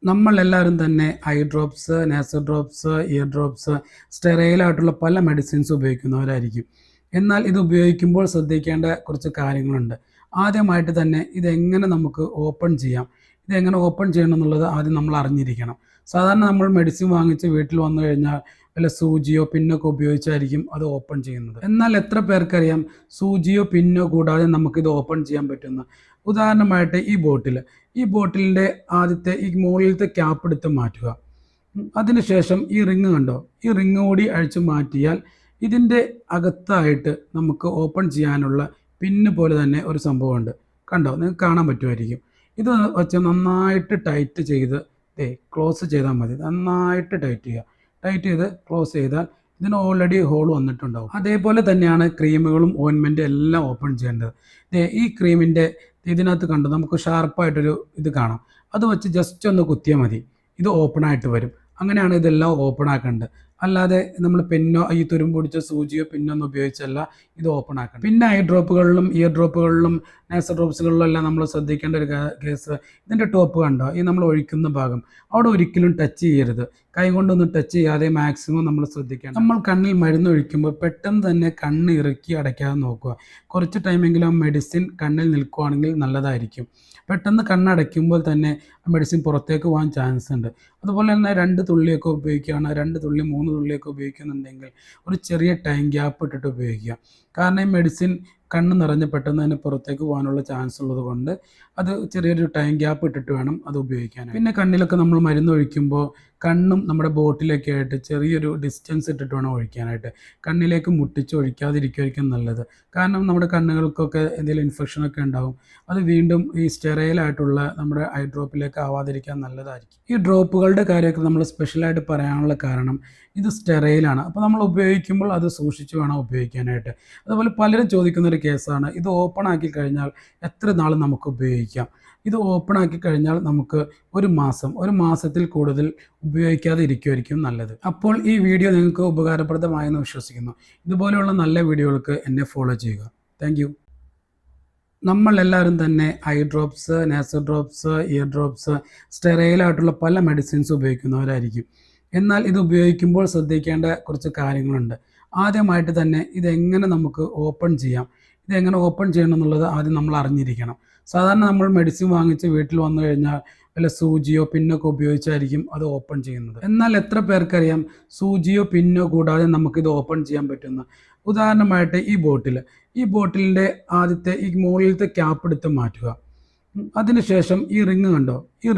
നമ്മളെല്ലാവരും തന്നെ eye drops, nasal drops, ear drops, സ്റ്റെറൈലായിട്ടുള്ള പല മെഡിസിൻസ് ഉപയോഗിക്കുന്നവരായിരിക്കും. എന്നാൽ ഇത് ഉപയോഗിക്കുമ്പോൾ ശ്രദ്ധിക്കേണ്ട കുറച്ച് കാര്യങ്ങളുണ്ട്. ആദ്യമായിട്ട് തന്നെ ഇതെങ്ങനെ നമുക്ക് ഓപ്പൺ ചെയ്യാം, ഇതെങ്ങനെ ഓപ്പൺ ചെയ്യണം എന്നുള്ളത് ആദ്യം നമ്മൾ അറിഞ്ഞിരിക്കണം. സാധാരണ നമ്മൾ മെഡിസിൻ വാങ്ങിച്ച് വീട്ടിൽ വന്നു കഴിഞ്ഞാൽ വല്ല സൂചിയോ പിന്നൊക്കെ ഉപയോഗിച്ചായിരിക്കും അത് ഓപ്പൺ ചെയ്യുന്നത്. എന്നാൽ എത്ര പേർക്കറിയാം സൂചിയോ പിന്നോ കൂടാതെ നമുക്കിത് ഓപ്പൺ ചെയ്യാൻ പറ്റുന്ന? ഉദാഹരണമായിട്ട് ഈ ബോട്ടിലിൻ്റെ ആദ്യത്തെ ഈ മുകളിലത്തെ ക്യാപ്പ് എടുത്ത് മാറ്റുക. അതിനുശേഷം ഈ റിങ് കണ്ടോ, ഈ റിങ് കൂടി അഴിച്ചു മാറ്റിയാൽ ഇതിൻ്റെ അകത്തായിട്ട് നമുക്ക് ഓപ്പൺ ചെയ്യാനുള്ള പിന്ന് പോലെ തന്നെ ഒരു സംഭവമുണ്ട്. കണ്ടോ, നിങ്ങൾക്ക് കാണാൻ പറ്റുമായിരിക്കും. ഇത് വെച്ച് നന്നായിട്ട് ടൈറ്റ് ചെയ്ത് ക്ലോസ് ചെയ്താൽ മതി. നന്നായിട്ട് ടൈറ്റ് ചെയ്യുക. ടൈറ്റ് ചെയ്ത് ക്ലോസ് ചെയ്താൽ ഇതിന് ഓൾറെഡി ഹോൾ വന്നിട്ടുണ്ടാവും. അതേപോലെ തന്നെയാണ് ക്രീമുകളും ഓയിൻമെൻറ്റും എല്ലാം ഓപ്പൺ ചെയ്യേണ്ടത്. ഈ ക്രീമിൻ്റെ ഇതിനകത്ത് കണ്ടു നമുക്ക് ഷാർപ്പായിട്ടൊരു ഇത് കാണാം. അത് വെച്ച് ജസ്റ്റ് ഒന്ന് കുത്തിയാൽ മതി, ഇത് ഓപ്പൺ ആയിട്ട് വരും. അങ്ങനെയാണ് ഇതെല്ലാം ഓപ്പൺ ആക്കേണ്ടത്. അല്ലാതെ നമ്മൾ പെന്നോ ഈ തുരുമ്പ് പിടിച്ച സൂചിയോ പിന്നോ ഒന്നും ഉപയോഗിച്ചല്ല ഇത് ഓപ്പൺ ആക്കണം. പിന്നെ ഐ ഡ്രോപ്പുകളിലും ഇയർ ഡ്രോപ്പുകളിലും നേസൽ ഡ്രോപ്സുകളിലും എല്ലാം നമ്മൾ ശ്രദ്ധിക്കേണ്ട ഒരു കേസ്, ഇതിൻ്റെ ടോപ്പ് കണ്ടോ, ഈ നമ്മൾ ഒഴിക്കുന്ന ഭാഗം അവിടെ ഒരിക്കലും ടച്ച് ചെയ്യരുത്. കൈ കൊണ്ടൊന്നും ടച്ച് ചെയ്യാതെ മാക്സിമം നമ്മൾ ശ്രദ്ധിക്കണം. നമ്മൾ കണ്ണിൽ മരുന്ന് ഒഴിക്കുമ്പോൾ പെട്ടെന്ന് തന്നെ കണ്ണ് ഇറുക്കി അടയ്ക്കാതെ നോക്കുക. കുറച്ച് ടൈമെങ്കിലും ആ മെഡിസിൻ കണ്ണിൽ നിൽക്കുകയാണെങ്കിൽ നല്ലതായിരിക്കും. പെട്ടെന്ന് കണ്ണടയ്ക്കുമ്പോൾ തന്നെ ആ മെഡിസിൻ പുറത്തേക്ക് പോകാൻ ചാൻസ് ഉണ്ട്. അതുപോലെ തന്നെ 2 തുള്ളിയൊക്കെ ഉപയോഗിക്കുകയാണ്, 2 തുള്ളി 3 തുള്ളിയൊക്കെ ഉപയോഗിക്കുന്നുണ്ടെങ്കിൽ ഒരു ചെറിയ ടൈം ഗ്യാപ്പ് ഇട്ടിട്ട് ഉപയോഗിക്കുക. കാരണം ഈ മെഡിസിൻ കണ്ണ് നിറഞ്ഞ് പെട്ടെന്ന് തന്നെ പുറത്തേക്ക് പോകാനുള്ള ചാൻസ് ഉള്ളത് കൊണ്ട് അത് ചെറിയൊരു ടൈം ഗ്യാപ്പ് ഇട്ടിട്ട് വേണം അത് ഉപയോഗിക്കാൻ. പിന്നെ കണ്ണിലൊക്കെ നമ്മൾ മരുന്ന് ഒഴിക്കുമ്പോൾ കണ്ണും നമ്മുടെ ബോട്ടിലൊക്കെ ആയിട്ട് ചെറിയൊരു ഡിസ്റ്റൻസ് ഇട്ടിട്ട് വേണം ഒഴിക്കാനായിട്ട്. കണ്ണിലേക്ക് മുട്ടിച്ച് ഒഴിക്കാതിരിക്കുമായിരിക്കും നല്ലത്. കാരണം നമ്മുടെ കണ്ണുകൾക്കൊക്കെ എന്തെങ്കിലും ഇൻഫെക്ഷനൊക്കെ ഉണ്ടാവും. അത് വീണ്ടും ഈ സ്റ്റെറൈലായിട്ടുള്ള നമ്മുടെ ഐ ഡ്രോപ്പിലേക്ക് ആവാതിരിക്കാൻ നല്ലതായിരിക്കും. ഈ ഡ്രോപ്പുകളുടെ കാര്യമൊക്കെ നമ്മൾ സ്പെഷ്യലായിട്ട് പറയാനുള്ള കാരണം ഇത് സ്റ്റെറൈലാണ്. അപ്പോൾ നമ്മൾ ഉപയോഗിക്കുമ്പോൾ അത് സൂക്ഷിച്ച് വേണം ഉപയോഗിക്കാനായിട്ട്. അതുപോലെ പലരും ചോദിക്കുന്നൊരു കേസാണ്, ഇത് ഓപ്പൺ ആക്കി കഴിഞ്ഞാൽ എത്ര നാൾ നമുക്ക് ഉപയോഗിക്കാം? ഇത് ഓപ്പൺ ആക്കി കഴിഞ്ഞാൽ നമുക്ക് ഒരു മാസത്തിൽ കൂടുതൽ ഉപയോഗിക്കാതെ ഇരിക്കുമായിരിക്കും നല്ലത്. അപ്പോൾ ഈ വീഡിയോ നിങ്ങൾക്ക് ഉപകാരപ്രദമായെന്ന് വിശ്വസിക്കുന്നു. ഇതുപോലെയുള്ള നല്ല വീഡിയോകൾക്ക് എന്നെ ഫോളോ ചെയ്യുക. Thank you. നമ്മളെല്ലാവരും തന്നെ eye drops, nasal drops, ear drops, സ്റ്റെറൈലായിട്ടുള്ള പല മെഡിസിൻസ് ഉപയോഗിക്കുന്നവരായിരിക്കും. എന്നാൽ ഇത് ഉപയോഗിക്കുമ്പോൾ ശ്രദ്ധിക്കേണ്ട കുറച്ച് കാര്യങ്ങളുണ്ട്. ആദ്യമായിട്ട് തന്നെ ഇതെങ്ങനെ നമുക്ക് ഓപ്പൺ ചെയ്യാം, ഇതെങ്ങനെ ഓപ്പൺ ചെയ്യണം എന്നുള്ളത് ആദ്യം നമ്മൾ അറിഞ്ഞിരിക്കണം. സാധാരണ നമ്മൾ മെഡിസിൻ വാങ്ങിച്ച് വീട്ടിൽ വന്നു കഴിഞ്ഞാൽ വല്ല സൂചിയോ പിന്നൊക്കെ ഉപയോഗിച്ചായിരിക്കും അത് ഓപ്പൺ ചെയ്യുന്നത്. എന്നാൽ എത്ര പേർക്കറിയാം സൂചിയോ പിന്നോ കൂടാതെ നമുക്കിത് ഓപ്പൺ ചെയ്യാൻ പറ്റുന്ന? ഉദാഹരണമായിട്ട് ഈ ബോട്ടിലിൻ്റെ ആദ്യത്തെ ഈ മുകളിലത്തെ ക്യാപ്പ് എടുത്ത് മാറ്റുക. അതിനുശേഷം ഈ റിങ് കണ്ടോ, ഈ